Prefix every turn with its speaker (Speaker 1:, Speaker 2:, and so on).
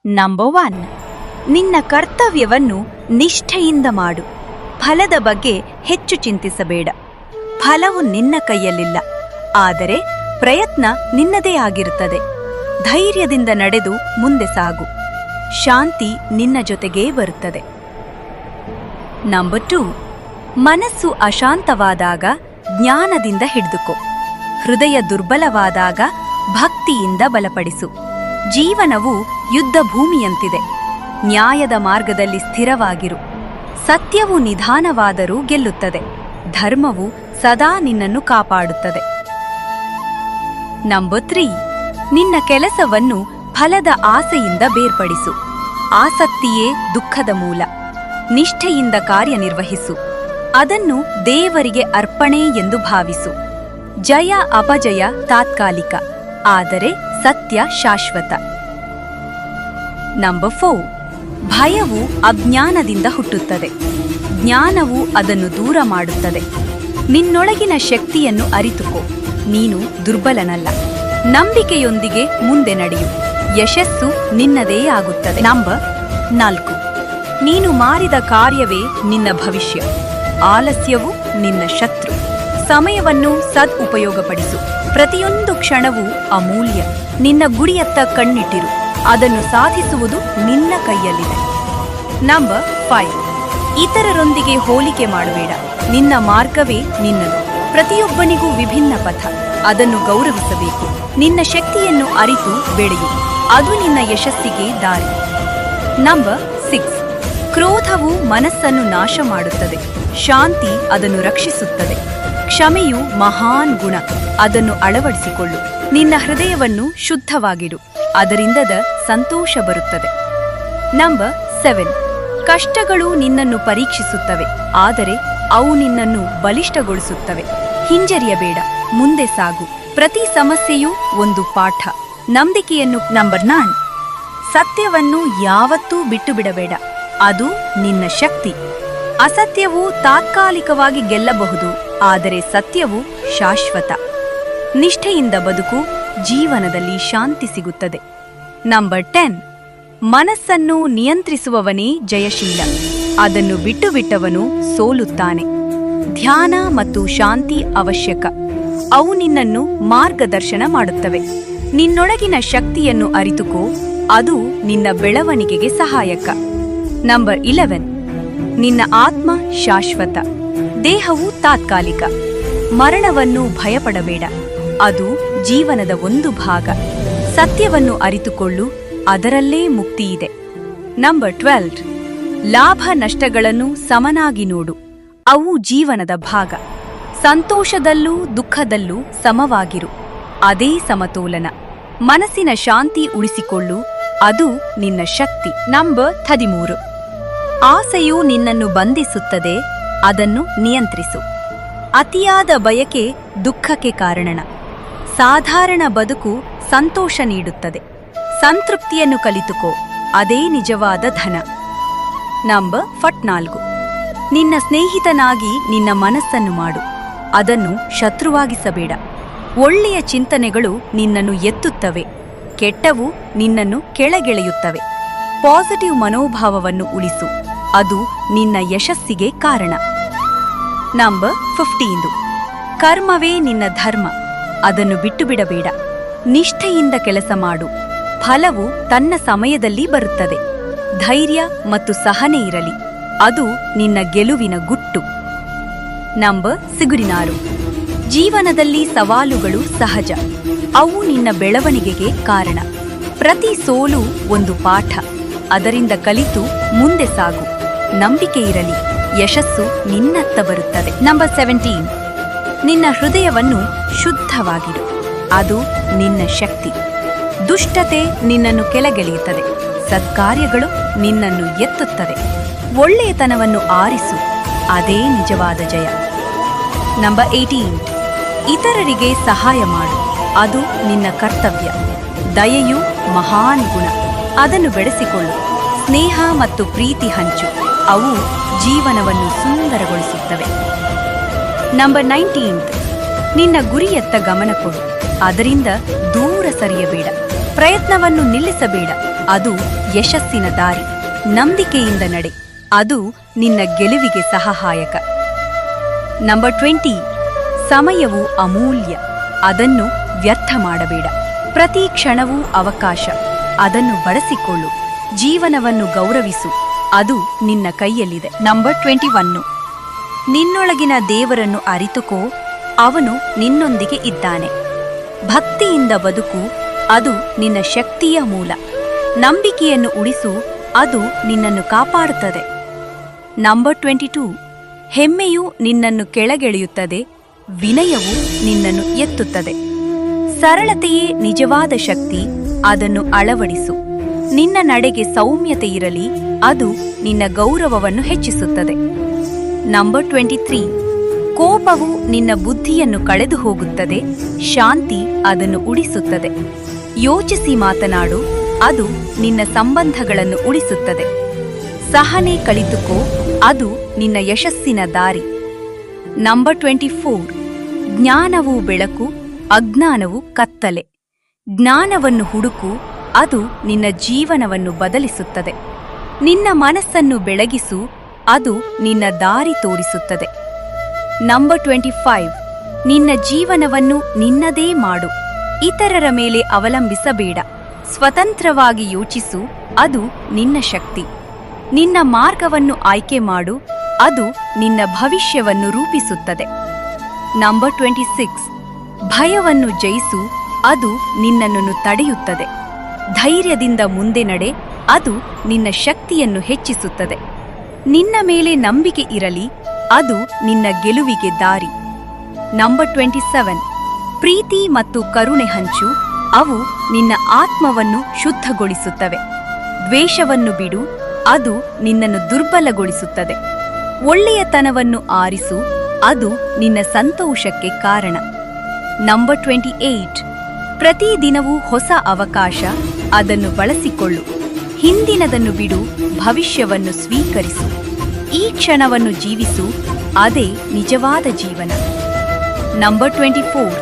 Speaker 1: Number 1, ನಿನ್ನ ಕರ್ತವ್ಯವನ್ನು ನಿಷ್ಠೆಯಿಂದ ಮಾಡು. ಫಲದ ಬಗ್ಗೆ ಹೆಚ್ಚು ಚಿಂತಿಸಬೇಡ. ಫಲವು ನಿನ್ನ ಕೈಯಲ್ಲಿಲ್ಲ, ಆದರೆ ಪ್ರಯತ್ನ ನಿನ್ನದೇ ಆಗಿರುತ್ತದೆ. ಧೈರ್ಯದಿಂದ ನಡೆದು ಮುಂದೆ ಸಾಗು. ಶಾಂತಿ ನಿನ್ನ ಜೊತೆಗೇ ಬರುತ್ತದೆ. ನಂಬರ್ 2, ಮನಸ್ಸು ಅಶಾಂತವಾದಾಗ ಜ್ಞಾನದಿಂದ ಹಿಡಿದುಕೋ. ಹೃದಯ ದುರ್ಬಲವಾದಾಗ ಭಕ್ತಿಯಿಂದ ಬಲಪಡಿಸು. ಜೀವನವು ಯುದ್ಧ ಭೂಮಿಯಂತಿದೆ. ನ್ಯಾಯದ ಮಾರ್ಗದಲ್ಲಿ ಸ್ಥಿರವಾಗಿರು. ಸತ್ಯವು ನಿಧಾನವಾದರೂ ಗೆಲ್ಲುತ್ತದೆ. ಧರ್ಮವು ಸದಾ ನಿನ್ನನ್ನು ಕಾಪಾಡುತ್ತದೆ. ನಂಬರ್ 3, ನಿನ್ನ ಕೆಲಸವನ್ನು ಫಲದ ಆಸೆಯಿಂದ ಬೇರ್ಪಡಿಸು. ಆಸಕ್ತಿಯೇ ದುಃಖದ ಮೂಲ. ನಿಷ್ಠೆಯಿಂದ ಕಾರ್ಯನಿರ್ವಹಿಸು. ಅದನ್ನು ದೇವರಿಗೆ ಅರ್ಪಣೆ ಎಂದು ಭಾವಿಸು. ಜಯ ಅಪಜಯ ತಾತ್ಕಾಲಿಕ, ಆದರೆ ಸತ್ಯ ಶಾಶ್ವತ. ನಂಬರ್ 4, ಭಯವು ಅಜ್ಞಾನದಿಂದ ಹುಟ್ಟುತ್ತದೆ. ಜ್ಞಾನವು ಅದನ್ನು ದೂರ ಮಾಡುತ್ತದೆ. ನಿನ್ನೊಳಗಿನ ಶಕ್ತಿಯನ್ನು ಅರಿತುಕೋ. ನೀನು ದುರ್ಬಲನಲ್ಲ. ನಂಬಿಕೆಯೊಂದಿಗೆ ಮುಂದೆ ನಡೆಯು. ಯಶಸ್ಸು ನಿನ್ನದೇ ಆಗುತ್ತದೆ. ನಂಬರ್ 4, ನೀನು ಮಾಡಿದ ಕಾರ್ಯವೇ ನಿನ್ನ ಭವಿಷ್ಯ. ಆಲಸ್ಯವು ನಿನ್ನ ಶತ್ರು. ಸಮಯವನ್ನು ಸದುಪಯೋಗಪಡಿಸು. ಪ್ರತಿಯೊಂದು ಕ್ಷಣವೂ ಅಮೂಲ್ಯ. ನಿನ್ನ ಗುರಿಯತ್ತ ಕಣ್ಣಿಟ್ಟಿರು. ಅದನ್ನು ಸಾಧಿಸುವುದು ನಿನ್ನ ಕೈಯಲ್ಲಿದೆ. ನಂಬರ್ 5, ಇತರರೊಂದಿಗೆ ಹೋಲಿಕೆ ಮಾಡಬೇಡ. ನಿನ್ನ ಮಾರ್ಗವೇ ನಿನ್ನದು. ಪ್ರತಿಯೊಬ್ಬನಿಗೂ ವಿಭಿನ್ನ ಪಥ. ಅದನ್ನು ಗೌರವಿಸಬೇಕು. ನಿನ್ನ ಶಕ್ತಿಯನ್ನು ಅರಿತು ಬೆಳೆಯು. ಅದು ನಿನ್ನ ಯಶಸ್ಸಿಗೆ ದಾರಿ. ನಂಬರ್ 6, ಕ್ರೋಧವು ಮನಸ್ಸನ್ನು ನಾಶ ಮಾಡುತ್ತದೆ. ಶಾಂತಿ ಅದನ್ನು ರಕ್ಷಿಸುತ್ತದೆ. ಕ್ಷಮೆಯು ಮಹಾನ್ ಗುಣ. ಅದನ್ನು ಅಳವಡಿಸಿಕೊಳ್ಳು. ನಿನ್ನ ಹೃದಯವನ್ನು ಶುದ್ಧವಾಗಿಡು. ಅದರಿಂದದ ಸಂತೋಷ ಬರುತ್ತದೆ. ನಂಬರ್ 7, ಕಷ್ಟಗಳು ನಿನ್ನನ್ನು ಪರೀಕ್ಷಿಸುತ್ತವೆ, ಆದರೆ ಅವು ನಿನ್ನನ್ನು ಬಲಿಷ್ಠಗೊಳಿಸುತ್ತವೆ. ಹಿಂಜರಿಯಬೇಡ, ಮುಂದೆ ಸಾಗು. ಪ್ರತಿ ಸಮಸ್ಯೆಯೂ ಒಂದು ಪಾಠ. ನಂಬಿಕೆಯನ್ನು. ನಂಬರ್ 9, ಸತ್ಯವನ್ನು ಯಾವತ್ತೂ ಬಿಟ್ಟು ಬಿಡಬೇಡ. ಅದು ನಿನ್ನ ಶಕ್ತಿ. ಅಸತ್ಯವು ತಾತ್ಕಾಲಿಕವಾಗಿ ಗೆಲ್ಲಬಹುದು, ಆದರೆ ಸತ್ಯವು ಶಾಶ್ವತ. ನಿಷ್ಠೆಯಿಂದ ಬದುಕು. ಜೀವನದಲ್ಲಿ ಶಾಂತಿ ಸಿಗುತ್ತದೆ. ನಂಬರ್ 10, ಮನಸ್ಸನ್ನು ನಿಯಂತ್ರಿಸುವವನೇ ಜಯಶೀಲ. ಅದನ್ನು ಬಿಟ್ಟು ಬಿಟ್ಟವನು ಸೋಲುತ್ತಾನೆ. ಧ್ಯಾನ ಮತ್ತು ಶಾಂತಿ ಅವಶ್ಯಕ. ಅವು ನಿನ್ನನ್ನು ಮಾರ್ಗದರ್ಶನ ಮಾಡುತ್ತವೆ. ನಿನ್ನೊಳಗಿನ ಶಕ್ತಿಯನ್ನು ಅರಿತುಕೋ. ಅದು ನಿನ್ನ ಬೆಳವಣಿಗೆಗೆ ಸಹಾಯಕ. ನಂಬರ್ 11, ನಿನ್ನ ಆತ್ಮ ಶಾಶ್ವತ. ದೇಹವು ತಾತ್ಕಾಲಿಕ. ಮರಣವನ್ನು ಭಯಪಡಬೇಡ. ಅದು ಜೀವನದ ಒಂದು ಭಾಗ. ಸತ್ಯವನ್ನು ಅರಿತುಕೊಳ್ಳು. ಅದರಲ್ಲೇ ಮುಕ್ತಿಯಿದೆ. ನಂಬರ್ 12, ಲಾಭ ನಷ್ಟಗಳನ್ನು ಸಮನಾಗಿ ನೋಡು. ಅವು ಜೀವನದ ಭಾಗ. ಸಂತೋಷದಲ್ಲೂ ದುಃಖದಲ್ಲೂ ಸಮವಾಗಿರು. ಅದೇ ಸಮತೋಲನ. ಮನಸ್ಸಿನ ಶಾಂತಿ ಉಳಿಸಿಕೊಳ್ಳು. ಅದು ನಿನ್ನ ಶಕ್ತಿ. ನಂಬರ್ 13, ಆಸೆಯು ನಿನ್ನನ್ನು ಬಂಧಿಸುತ್ತದೆ. ಅದನ್ನು ನಿಯಂತ್ರಿಸು. ಅತಿಯಾದ ಬಯಕೆ ದುಃಖಕ್ಕೆ ಕಾರಣ. ಸಾಧಾರಣ ಬದುಕು ಸಂತೋಷ ನೀಡುತ್ತದೆ. ಸಂತೃಪ್ತಿಯನ್ನು ಕಲಿತುಕೋ. ಅದೇ ನಿಜವಾದ ಧನ. ನಂಬರ್ 14, ನಿನ್ನ ಸ್ನೇಹಿತನಾಗಿ ನಿನ್ನ ಮನಸ್ಸನ್ನು ಮಾಡು. ಅದನ್ನು ಶತ್ರುವಾಗಿಸಬೇಡ. ಒಳ್ಳೆಯ ಚಿಂತನೆಗಳು ನಿನ್ನನ್ನು ಎತ್ತುತ್ತವೆ. ಕೆಟ್ಟವು ನಿನ್ನನ್ನು ಕೆಳಗೆಳೆಯುತ್ತವೆ. ಪಾಸಿಟಿವ್ ಮನೋಭಾವವನ್ನು ಉಳಿಸು. ಅದು ನಿನ್ನ ಯಶಸ್ಸಿಗೆ ಕಾರಣ. ನಂಬರ್ 15, ಕರ್ಮವೇ ನಿನ್ನ ಧರ್ಮ. ಅದನ್ನು ಬಿಟ್ಟು ಬಿಡಬೇಡ. ನಿಷ್ಠೆಯಿಂದ ಕೆಲಸ ಮಾಡು. ಫಲವು ತನ್ನ ಸಮಯದಲ್ಲಿ ಬರುತ್ತದೆ. ಧೈರ್ಯ ಮತ್ತು ಸಹನೆ ಇರಲಿ. ಅದು ನಿನ್ನ ಗೆಲುವಿನ ಗುಟ್ಟು. ನಂಬರ್ 16, ಜೀವನದಲ್ಲಿ ಸವಾಲುಗಳು ಸಹಜ. ಅವು ನಿನ್ನ ಬೆಳವಣಿಗೆಗೆ ಕಾರಣ. ಪ್ರತಿ ಸೋಲು ಒಂದು ಪಾಠ. ಅದರಿಂದ ಕಲಿತು ಮುಂದೆ ಸಾಗು. ನಂಬಿಕೆ ಇರಲಿ. ಯಶಸ್ಸು ನಿನ್ನತ್ತ ಬರುತ್ತದೆ. ನಂಬರ್ 17, ನಿನ್ನ ಹೃದಯವನ್ನು ಶುದ್ಧವಾಗಿಡು. ಅದು ನಿನ್ನ ಶಕ್ತಿ. ದುಷ್ಟತೆ ನಿನ್ನನ್ನು ಕೆಳಗೆಳೆಯುತ್ತದೆ. ಸತ್ಕಾರ್ಯಗಳು ನಿನ್ನನ್ನು ಎತ್ತುತ್ತದೆ. ಒಳ್ಳೆಯತನವನ್ನು ಆರಿಸು. ಅದೇ ನಿಜವಾದ ಜಯ. ನಂಬರ್ 18, ಇತರರಿಗೆ ಸಹಾಯ ಮಾಡು. ಅದು ನಿನ್ನ ಕರ್ತವ್ಯ. ದಯೆಯು ಮಹಾನ್ ಗುಣ. ಅದನ್ನು ಬೆಳೆಸಿಕೊಳ್ಳು. ಸ್ನೇಹ ಮತ್ತು ಪ್ರೀತಿ ಹಂಚು. ಅವು ಜೀವನವನ್ನು ಸುಂದರಗೊಳಿಸುತ್ತವೆ. ನಂಬರ್ 19, ನಿನ್ನ ಗುರಿಯತ್ತ ಗಮನ ಕೊಡು. ಅದರಿಂದ ದೂರ ಸರಿಯಬೇಡ. ಪ್ರಯತ್ನವನ್ನು ನಿಲ್ಲಿಸಬೇಡ. ಅದು ಯಶಸ್ಸಿನ ದಾರಿ. ನಂಬಿಕೆಯಿಂದ ನಡೆ, ಅದು ನಿನ್ನ ಗೆಲುವಿಗೆ ಸಹಾಯಕ. ನಂಬರ್ 20, ಸಮಯವು ಅಮೂಲ್ಯ, ಅದನ್ನು ವ್ಯರ್ಥ ಮಾಡಬೇಡ. ಪ್ರತಿ ಕ್ಷಣವೂ ಅವಕಾಶ, ಅದನ್ನು ಬಳಸಿಕೊಳ್ಳು. ಜೀವನವನ್ನು ಗೌರವಿಸು, ಅದು ನಿನ್ನ ಕೈಯಲ್ಲಿದೆ. ನಂಬರ್ 21, ನಿನ್ನೊಳಗಿನ ದೇವರನ್ನು ಅರಿತುಕೋ, ಅವನು ನಿನ್ನೊಂದಿಗೆ ಇದ್ದಾನೆ. ಭಕ್ತಿಯಿಂದ ಬದುಕು, ಅದು ನಿನ್ನ ಶಕ್ತಿಯ ಮೂಲ. ನಂಬಿಕೆಯನ್ನು ಉಳಿಸು, ಅದು ನಿನ್ನನ್ನು ಕಾಪಾಡುತ್ತದೆ. ನಂಬರ್ 22, ಹೆಮ್ಮೆಯು ನಿನ್ನನ್ನು ಕೆಳಗೆಳೆಯುತ್ತದೆ, ವಿನಯವು ನಿನ್ನನ್ನು ಎತ್ತುತ್ತದೆ. ಸರಳತೆಯೇ ನಿಜವಾದ ಶಕ್ತಿ, ಅದನ್ನು ಅಳವಡಿಸು. ನಿನ್ನ ನಡೆಗೆ ಸೌಮ್ಯತೆ ಇರಲಿ, ಅದು ನಿನ್ನ ಗೌರವವನ್ನು ಹೆಚ್ಚಿಸುತ್ತದೆ. ನಂಬರ್ 23, ಕೋಪವು ನಿನ್ನ ಬುದ್ಧಿಯನ್ನು ಕಳೆದು ಹೋಗುತ್ತದೆ, ಶಾಂತಿ ಅದನ್ನು ಉಳಿಸುತ್ತದೆ. ಯೋಚಿಸಿ ಮಾತನಾಡು, ಅದು ನಿನ್ನ ಸಂಬಂಧಗಳನ್ನು ಉಳಿಸುತ್ತದೆ. ಸಹನೆ ಕಲಿತುಕೋ, ಅದು ನಿನ್ನ ಯಶಸ್ಸಿನ ದಾರಿ. ನಂಬರ್ 24, ಜ್ಞಾನವು ಬೆಳಕು, ಅಜ್ಞಾನವು ಕತ್ತಲೆ. ಜ್ಞಾನವನ್ನು ಹುಡುಕು, ಅದು ನಿನ್ನ ಜೀವನವನ್ನು ಬದಲಿಸುತ್ತದೆ. ನಿನ್ನ ಮನಸ್ಸನ್ನು ಬೆಳಗಿಸು, ಅದು ನಿನ್ನ ದಾರಿ ತೋರಿಸುತ್ತದೆ. ನಂಬರ್ 25, ನಿನ್ನ ಜೀವನವನ್ನು ನಿನ್ನದೇ ಮಾಡು, ಇತರರ ಮೇಲೆ ಅವಲಂಬಿಸಬೇಡ. ಸ್ವತಂತ್ರವಾಗಿ ಯೋಚಿಸು, ಅದು ನಿನ್ನ ಶಕ್ತಿ. ನಿನ್ನ ಮಾರ್ಗವನ್ನು ಆಯ್ಕೆ ಮಾಡು, ಅದು ನಿನ್ನ ಭವಿಷ್ಯವನ್ನು ರೂಪಿಸುತ್ತದೆ. ನಂಬರ್ 26, ಭಯವನ್ನು ಜಯಿಸು, ಅದು ನಿನ್ನನ್ನು ತಡೆಯುತ್ತದೆ. ಧೈರ್ಯದಿಂದ ಮುಂದೆ ನಡೆ, ಅದು ನಿನ್ನ ಶಕ್ತಿಯನ್ನು ಹೆಚ್ಚಿಸುತ್ತದೆ. ನಿನ್ನ ಮೇಲೆ ನಂಬಿಕೆ ಇರಲಿ, ಅದು ನಿನ್ನ ಗೆಲುವಿಗೆ ದಾರಿ. ನಂಬರ್ 27, ಪ್ರೀತಿ ಮತ್ತು ಕರುಣೆ ಹಂಚು, ಅವು ನಿನ್ನ ಆತ್ಮವನ್ನು ಶುದ್ಧಗೊಳಿಸುತ್ತವೆ. ದ್ವೇಷವನ್ನು ಬಿಡು, ಅದು ನಿನ್ನನ್ನು ದುರ್ಬಲಗೊಳಿಸುತ್ತದೆ. ಒಳ್ಳೆಯತನವನ್ನು ಆರಿಸು, ಅದು ನಿನ್ನ ಸಂತೋಷಕ್ಕೆ ಕಾರಣ. ನಂಬರ್ 28, ಪ್ರತಿದಿನವೂ ಹೊಸ ಅವಕಾಶ, ಅದನ್ನು ಬಳಸಿಕೊಳ್ಳು. ಹಿಂದಿನದನ್ನು ಬಿಡು, ಭವಿಷ್ಯವನ್ನು ಸ್ವೀಕರಿಸು. ಈ ಕ್ಷಣವನ್ನು ಜೀವಿಸು, ಅದೇ ನಿಜವಾದ ಜೀವನ. ನಂಬರ್ 24,